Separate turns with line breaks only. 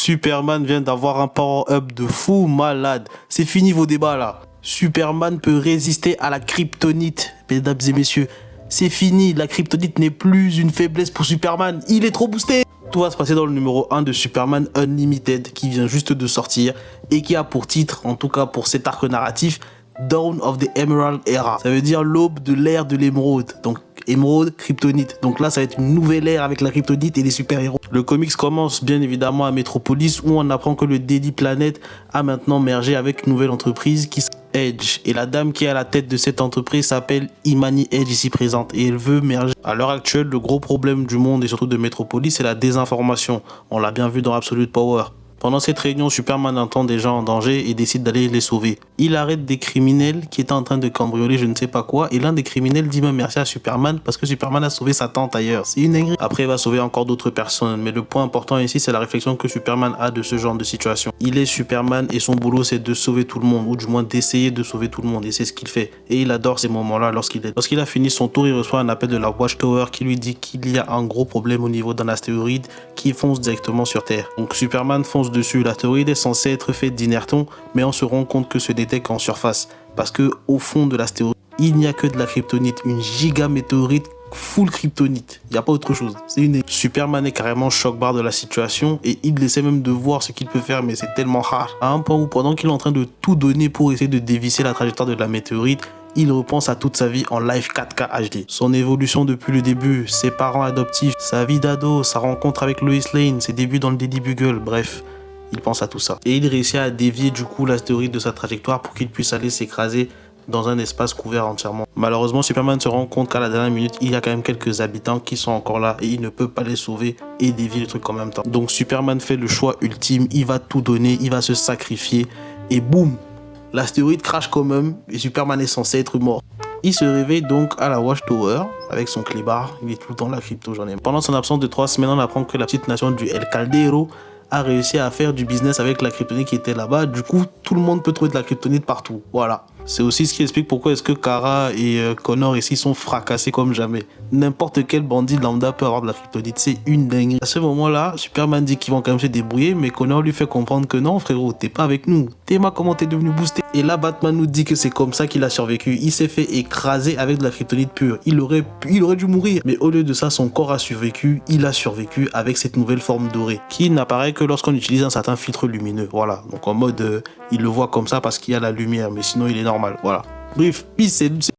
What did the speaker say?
Superman vient d'avoir un power-up de fou malade. C'est fini vos débats là. Superman peut résister à la kryptonite, mesdames et messieurs. C'est fini, la kryptonite n'est plus une faiblesse pour Superman. Il est trop boosté. Tout va se passer dans le numéro 1 de Superman Unlimited qui vient juste de sortir et qui a pour titre, en tout cas pour cet arc narratif, Dawn of the Emerald Era. Ça veut dire l'aube de l'ère de l'émeraude. Donc émeraude, kryptonite. Donc là, ça va être une nouvelle ère avec la kryptonite et les super-héros. Le comics commence bien évidemment à Metropolis où on apprend que le Daily Planet a maintenant mergé avec une nouvelle entreprise qui s'appelle Edge. Et la dame qui est à la tête de cette entreprise s'appelle Imani Edge ici présente et elle veut merger. À l'heure actuelle, le gros problème du monde et surtout de Metropolis, c'est la désinformation. On l'a bien vu dans Absolute Power. Pendant cette réunion, Superman entend des gens en danger et décide d'aller les sauver. Il arrête des criminels qui étaient en train de cambrioler je ne sais pas quoi et l'un des criminels dit même merci à Superman parce que Superman a sauvé sa tante ailleurs. C'est une dinguerie. Après, il va sauver encore d'autres personnes. Mais le point important ici, c'est la réflexion que Superman a de ce genre de situation. Il est Superman et son boulot, c'est de sauver tout le monde ou du moins d'essayer de sauver tout le monde et c'est ce qu'il fait. Et il adore ces moments-là lorsqu'il a fini son tour, il reçoit un appel de la Watchtower qui lui dit qu'il y a un gros problème au niveau d'un astéroïde qui fonce directement sur Terre. Donc Superman fonce dessus. L'astéroïde est censé être fait d'inertons, mais on se rend compte que ce n'était qu'en surface. Parce que au fond de l'astéroïde, il n'y a que de la kryptonite, une giga météorite full kryptonite. Il n'y a pas autre chose. Superman est carrément choc-barre de la situation et il essaie même de voir ce qu'il peut faire, mais c'est tellement rare. À un point où pendant qu'il est en train de tout donner pour essayer de dévisser la trajectoire de la météorite, il repense à toute sa vie en live 4K HD. Son évolution depuis le début, ses parents adoptifs, sa vie d'ado, sa rencontre avec Lois Lane, ses débuts dans le Daily Bugle, bref. Il pense à tout ça. Et il réussit à dévier du coup l'astéroïde de sa trajectoire pour qu'il puisse aller s'écraser dans un espace couvert entièrement. Malheureusement, Superman se rend compte qu'à la dernière minute, il y a quand même quelques habitants qui sont encore là et il ne peut pas les sauver et dévier le truc en même temps. Donc Superman fait le choix ultime, il va tout donner, il va se sacrifier et boum, l'astéroïde crache quand même et Superman est censé être mort. Il se réveille donc à la Watchtower avec son clébard, il est tout le temps la crypto, j'en ai. Pendant son absence de 3 semaines, on apprend que la petite nation du El Caldero a réussi à faire du business avec la kryptonite qui était là-bas. Du coup, tout le monde peut trouver de la kryptonite partout. Voilà. C'est aussi ce qui explique pourquoi est-ce que Kara et Connor ici sont fracassés comme jamais. N'importe quel bandit lambda peut avoir de la kryptonite. C'est une dinguerie. À ce moment-là, Superman dit qu'ils vont quand même se débrouiller, mais Connor lui fait comprendre que non, frérot, t'es pas avec nous. T'es-moi comment t'es devenu boosté. Et là, Batman nous dit que c'est comme ça qu'il a survécu. Il s'est fait écraser avec de la kryptonite pure. Il aurait dû mourir. Mais au lieu de ça, son corps a survécu. Il a survécu avec cette nouvelle forme dorée qui n'apparaît que lorsqu'on utilise un certain filtre lumineux. Voilà. Donc en mode, il le voit comme ça parce qu'il y a la lumière, mais sinon il est normal. Voilà. Bref, peace, c'est